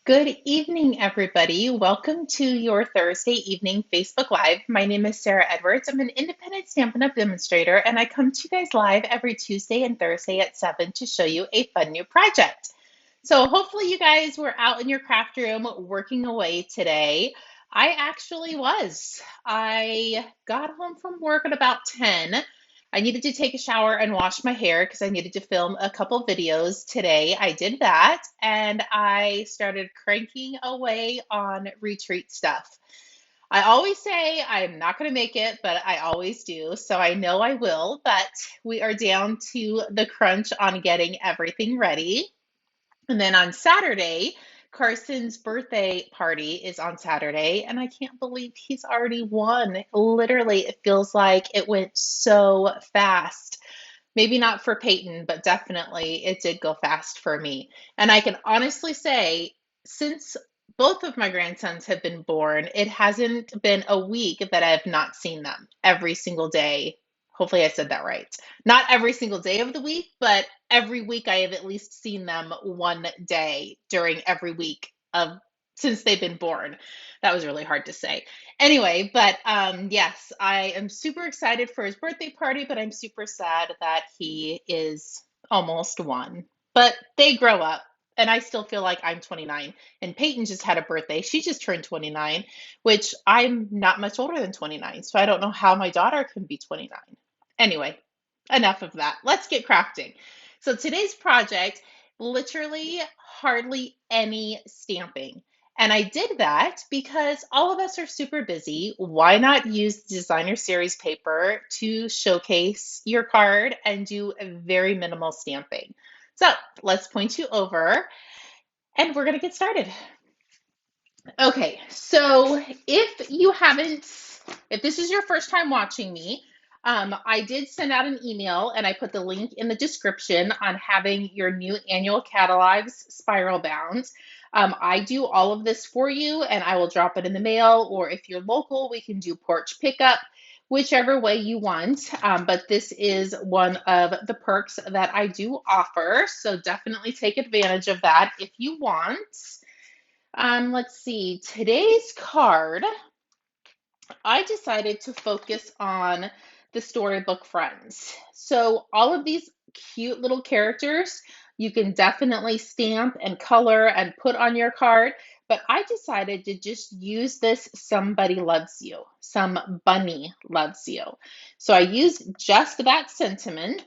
Good evening, everybody. Welcome to your Thursday evening Facebook Live. My name is Sarah Edwards. I'm an independent Stampin' Up! Demonstrator, and I come to you guys live every Tuesday and Thursday at 7 to show you a fun new project. So hopefully you guys were out in your craft room working away today. I actually was. I got home from work at about 10. I needed to take a shower and wash my hair because I needed to film a couple videos today. I did that and I started cranking away on retreat stuff. I always say I'm not going to make it, but I always do. So I know I will, but we are down to the crunch on getting everything ready. And then on Saturday, Carson's birthday party is on Saturday, and I can't believe he's already won. Literally, it feels like it went so fast. Maybe not for Peyton, but definitely it did go fast for me. And I can honestly say, since both of my grandsons have been born, it hasn't been a week that I have not seen them every single day. Hopefully, I said that right. Not every single day of the week, but every week I have at least seen them one day during every week of since they've been born. That was really hard to say. Anyway, but yes, I am super excited for his birthday party, but I'm super sad that he is almost one. But they grow up, and I still feel like I'm 29. And Peyton just had a birthday. She just turned 29, which I'm not much older than 29. So I don't know how my daughter can be 29. Anyway, enough of that. Let's get crafting. So today's project, literally hardly any stamping. And I did that because all of us are super busy. Why not use designer series paper to showcase your card and do a very minimal stamping? So let's point you over and we're going to get started. Okay, so if this is your first time watching me, I did send out an email and I put the link in the description on having your new annual catalogs spiral bound. I do all of this for you and I will drop it in the mail, or if you're local, we can do porch pickup, whichever way you want. But this is one of the perks that I do offer, so definitely take advantage of that if you want. Let's see, today's card, I decided to focus on the Storybook Friends. So all of these cute little characters, you can definitely stamp and color and put on your card, but I decided to just use this Somebody Loves You, some bunny loves you. So I used just that sentiment.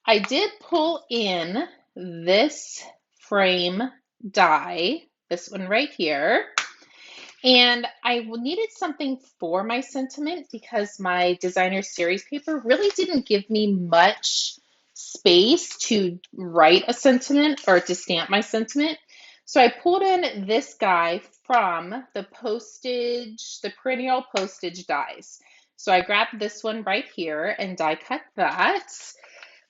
I did pull in this frame die, this one right here. And I needed something for my sentiment because my designer series paper really didn't give me much space to write a sentiment or to stamp my sentiment. So I pulled in this guy from the perennial postage dies. So I grabbed this one right here and die cut that.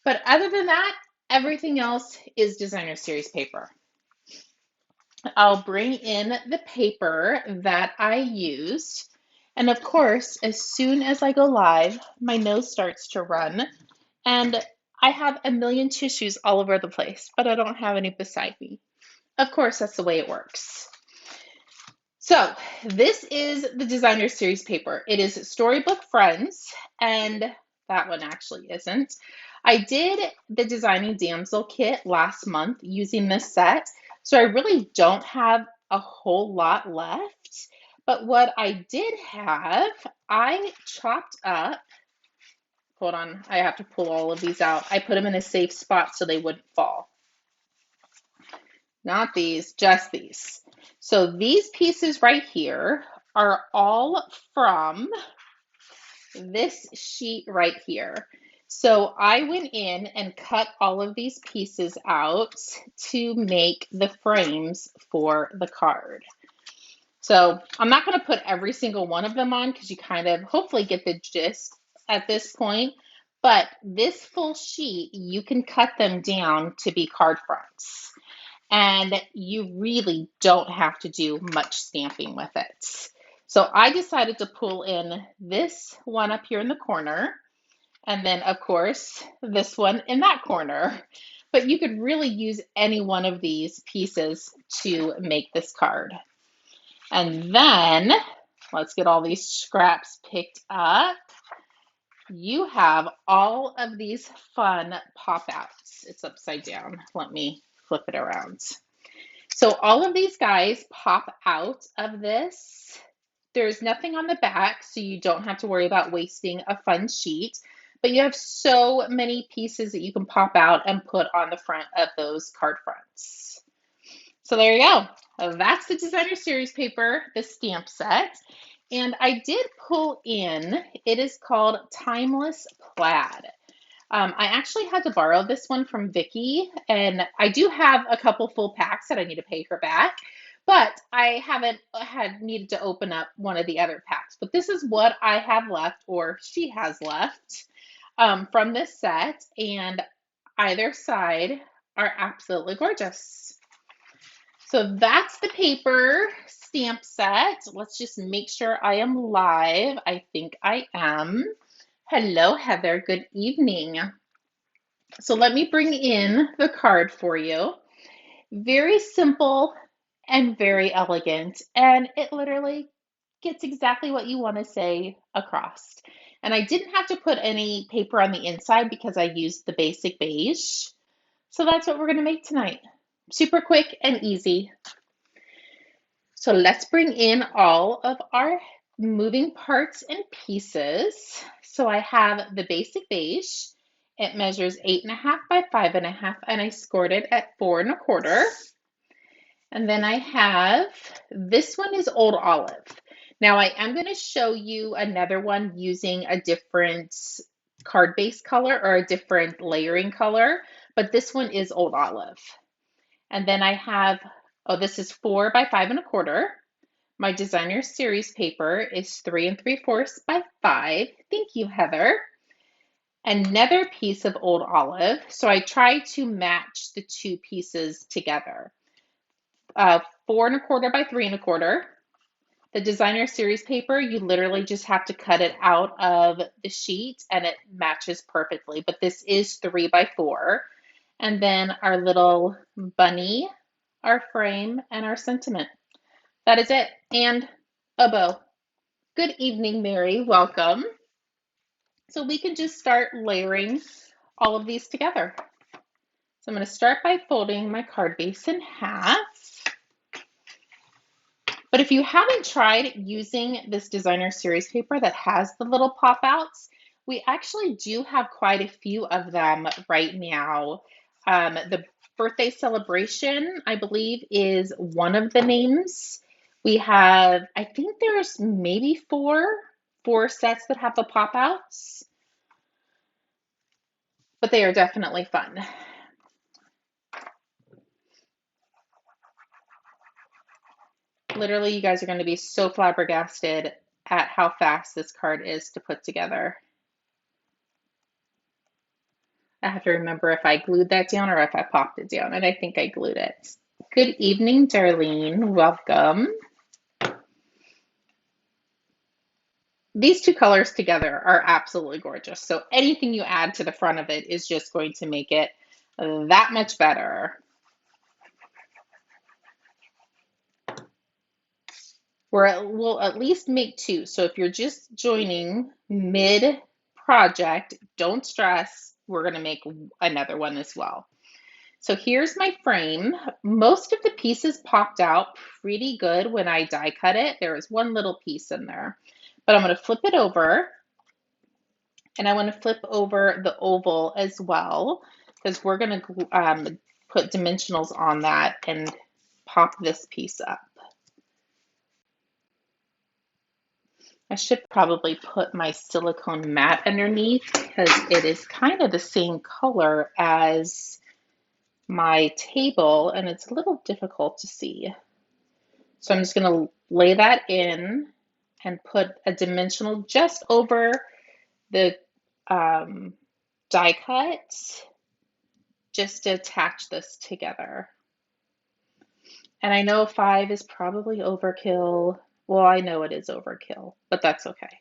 But other than that, everything else is designer series paper. I'll bring in the paper that I used. And of course, as soon as I go live, my nose starts to run. And I have a million tissues all over the place, but I don't have any beside me. Of course, that's the way it works. So this is the designer series paper. It is Storybook Friends, and that one actually isn't. I did the Designing Damsel kit last month using this set, so I really don't have a whole lot left. But what I did have, I chopped up, hold on, I have to pull all of these out. I put them in a safe spot so they wouldn't fall. Not these, just these. So these pieces right here are all from this sheet right here. So I went in and cut all of these pieces out to make the frames for the card. So I'm not going to put every single one of them on because you kind of hopefully get the gist at this point. But this full sheet, you can cut them down to be card fronts. And you really don't have to do much stamping with it. So I decided to pull in this one up here in the corner, And then, of course, this one in that corner. But you could really use any one of these pieces to make this card. And then, let's get all these scraps picked up. You have all of these fun pop-outs. It's upside down. Let me flip it around. So all of these guys pop out of this. There's nothing on the back, so you don't have to worry about wasting a fun sheet. But you have so many pieces that you can pop out and put on the front of those card fronts. So there you go. That's the designer series paper, the stamp set. And I did pull in, it is called Timeless Plaid. I actually had to borrow this one from Vicky, and I do have a couple full packs that I need to pay her back, but I haven't had needed to open up one of the other packs. But this is what I have left, or she has left, from this set, and either side are absolutely gorgeous. So that's the paper stamp set. Let's just make sure I am live. I think I am. Hello, Heather. Good evening. So let me bring in the card for you. Very simple and very elegant, and it literally gets exactly what you want to say across. And I didn't have to put any paper on the inside because I used the Basic Beige. So that's what we're going to make tonight. Super quick and easy. So let's bring in all of our moving parts and pieces. So I have the Basic Beige. It measures 8.5 by 5.5, and I scored it at 4.25. And then I have, this one is Old Olive. Now I am going to show you another one using a different card base color or a different layering color, but this one is Old Olive. And then I have, oh, this is 4 by 5.25. My designer series paper is 3 3/4 by 5. Thank you, Heather. Another piece of Old Olive. So I try to match the two pieces together. 4.25 by 3.25. The designer series paper, you literally just have to cut it out of the sheet and it matches perfectly. But this is 3 by 4. And then our little bunny, our frame, and our sentiment. That is it. And a bow. Good evening, Mary. Welcome. So we can just start layering all of these together. So I'm going to start by folding my card base in half. But if you haven't tried using this designer series paper that has the little pop outs, we actually do have quite a few of them right now. The birthday celebration, I believe, is one of the names. We have, I think there's maybe four sets that have the pop outs, but they are definitely fun. Literally, you guys are going to be so flabbergasted at how fast this card is to put together. I have to remember if I glued that down or if I popped it down, and I think I glued it. Good evening, Darlene. Welcome. These two colors together are absolutely gorgeous. So anything you add to the front of it is just going to make it that much better. We'll at least make two. So if you're just joining mid-project, don't stress. We're going to make another one as well. So here's my frame. Most of the pieces popped out pretty good when I die cut it. There was one little piece in there, but I'm going to flip it over, and I want to flip over the oval as well because we're going to put dimensionals on that and pop this piece up. I should probably put my silicone mat underneath because it is kind of the same color as my table and it's a little difficult to see. So I'm just going to lay that in and put a dimensional just over the die cut just to attach this together. And I know 5 is probably overkill. Well, I know it is overkill, but that's okay.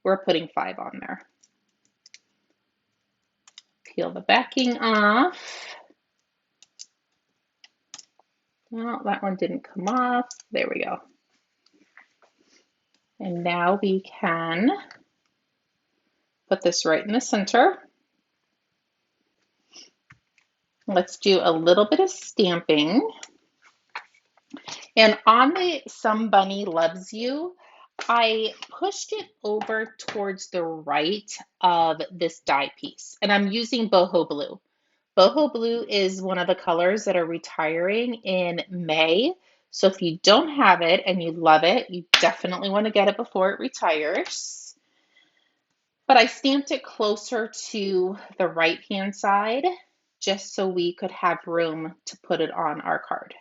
We're putting 5 on there. Peel the backing off. Well, that one didn't come off. There we go. And now we can put this right in the center. Let's do a little bit of stamping. And on the Some Bunny Loves You, I pushed it over towards the right of this die piece. And I'm using boho blue. Boho blue is one of the colors that are retiring in May. So if you don't have it and you love it, you definitely want to get it before it retires. But I stamped it closer to the right-hand side just so we could have room to put it on our card.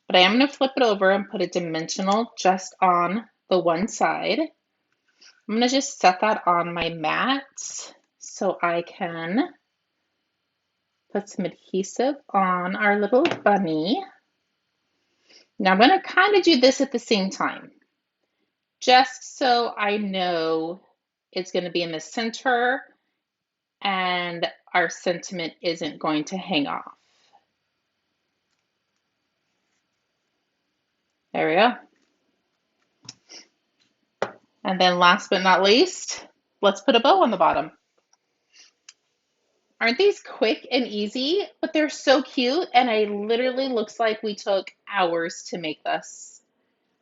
But I am going to flip it over and put a dimensional just on the one side. I'm going to just set that on my mat so I can put some adhesive on our little bunny. Now I'm going to kind of do this at the same time, just so I know it's going to be in the center and our sentiment isn't going to hang off. There we go. And then last but not least, let's put a bow on the bottom. Aren't these quick and easy? But they're so cute, and it literally looks like we took hours to make this.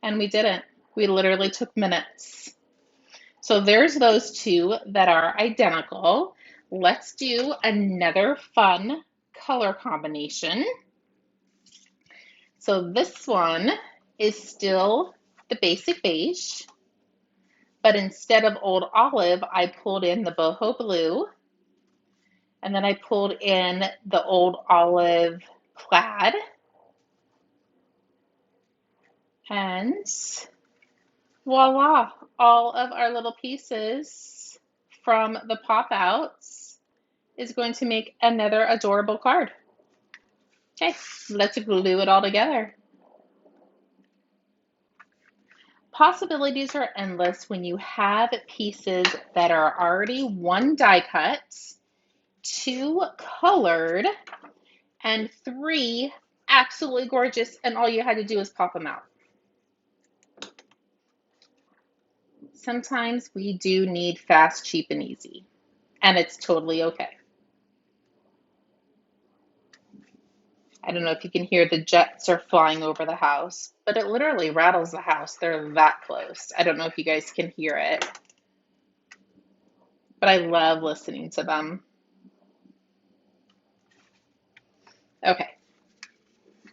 And we didn't. We literally took minutes. So there's those two that are identical. Let's do another fun color combination. So this one is still the Basic Beige, but instead of Old Olive, I pulled in the Boho Blue, and then I pulled in the Old Olive Plaid, and voila, all of our little pieces from the pop outs is going to make another adorable card. Okay, let's glue it all together. Possibilities are endless when you have pieces that are already 1 die cut, 2 colored, and 3 absolutely gorgeous, and all you had to do is pop them out. Sometimes we do need fast, cheap, and easy, and it's totally okay. I don't know if you can hear the jets are flying over the house, but it literally rattles the house. They're that close. I don't know if you guys can hear it, but I love listening to them. Okay.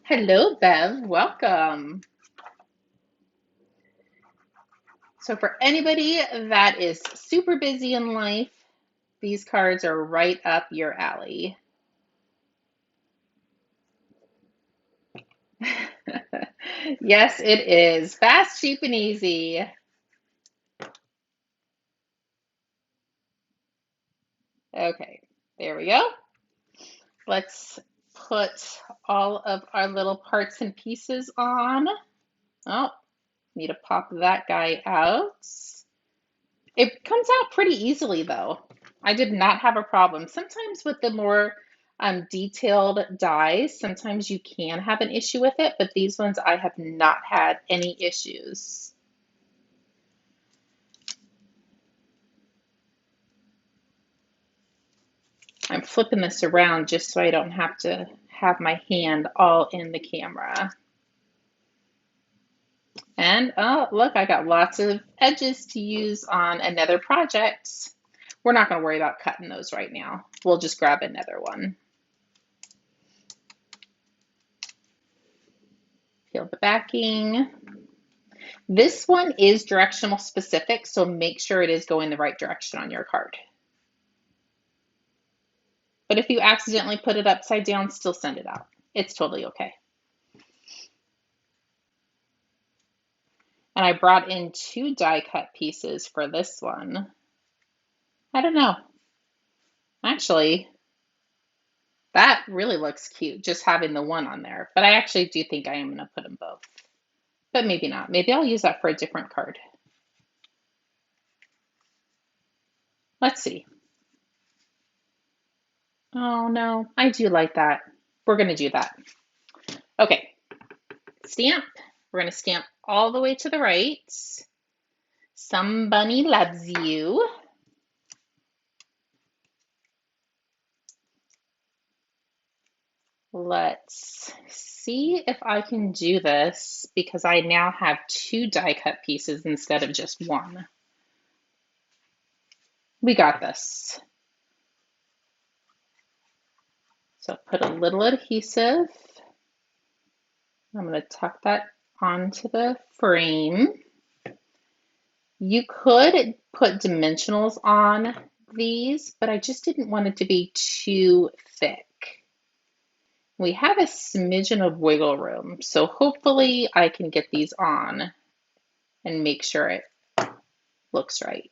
Hello, Bev. Welcome. So for anybody that is super busy in life, these cards are right up your alley. Yes, it is. Fast, cheap, and easy. Okay, there we go. Let's put all of our little parts and pieces on. Oh, need to pop that guy out. It comes out pretty easily though. I did not have a problem. Sometimes with the more detailed dies, sometimes you can have an issue with it, but these ones I have not had any issues. I'm flipping this around just so I don't have to have my hand all in the camera. And oh, look, I got lots of edges to use on another project. We're not going to worry about cutting those right now. We'll just grab another one. Peel the backing. This one is directional specific, so make sure it is going the right direction on your card. But if you accidentally put it upside down, still send it out. It's totally okay. And I brought in 2 die cut pieces for this one. I don't know. Actually, that really looks cute, just having the one on there. But I actually do think I am going to put them both. But maybe not. Maybe I'll use that for a different card. Let's see. Oh no, I do like that. We're gonna do that. Okay, stamp. We're gonna stamp all the way to the right. Somebody loves you. Let's see if I can do this because I now have 2 die cut pieces instead of just 1. We got this. So put a little adhesive. I'm going to tuck that onto the frame. You could put dimensionals on these, but I just didn't want it to be too thick. We have a smidgen of wiggle room, so hopefully I can get these on and make sure it looks right.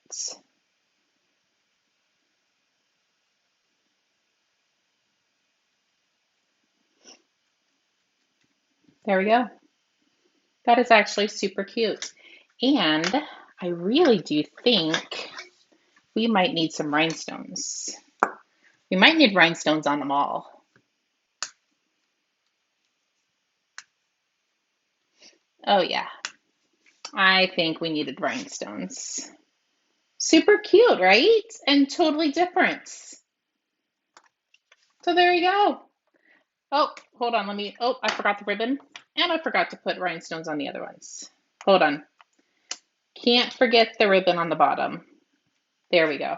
There we go. That is actually super cute. And I really do think we might need some rhinestones. We might need rhinestones on them all. Oh yeah, I think we needed rhinestones. Super cute, right? And totally different. So there you go. Oh, hold on, I forgot the ribbon. And I forgot to put rhinestones on the other ones. Hold on. Can't forget the ribbon on the bottom. There we go.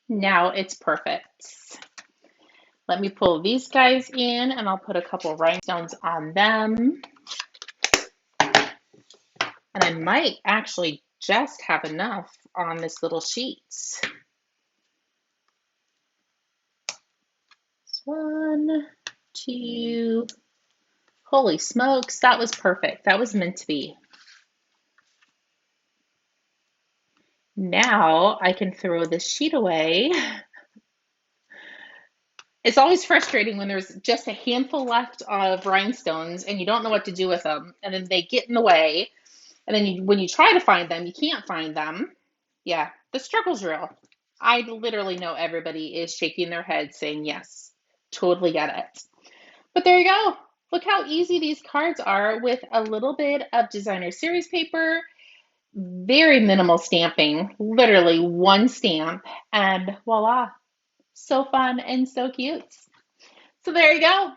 Now it's perfect. Let me pull these guys in and I'll put a couple rhinestones on them. And I might actually just have enough on this little sheet. 1, 2, holy smokes, that was perfect. That was meant to be. Now I can throw this sheet away. It's always frustrating when there's just a handful left of rhinestones and you don't know what to do with them, and then they get in the way, and then when you try to find them, you can't find them. Yeah, the struggle's real. I literally know everybody is shaking their head saying, yes, totally get it. But there you go. Look how easy these cards are with a little bit of designer series paper, very minimal stamping, literally 1 stamp, and voila. So fun and so cute. So there you go.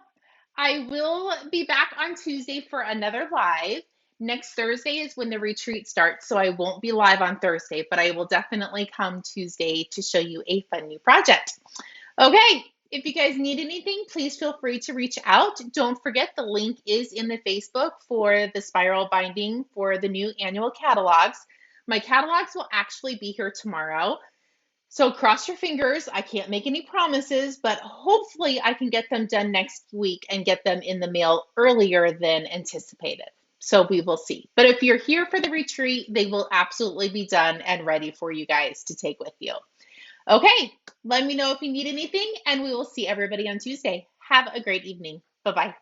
I will be back on Tuesday for another live. Next Thursday is when the retreat starts, so I won't be live on Thursday, but I will definitely come Tuesday to show you a fun new project. Okay, if you guys need anything, please feel free to reach out. Don't forget the link is in the Facebook for the spiral binding for the new annual catalogs. My catalogs will actually be here tomorrow. So cross your fingers. I can't make any promises, but hopefully I can get them done next week and get them in the mail earlier than anticipated. So we will see. But if you're here for the retreat, they will absolutely be done and ready for you guys to take with you. Okay, let me know if you need anything, and we will see everybody on Tuesday. Have a great evening. Bye-bye.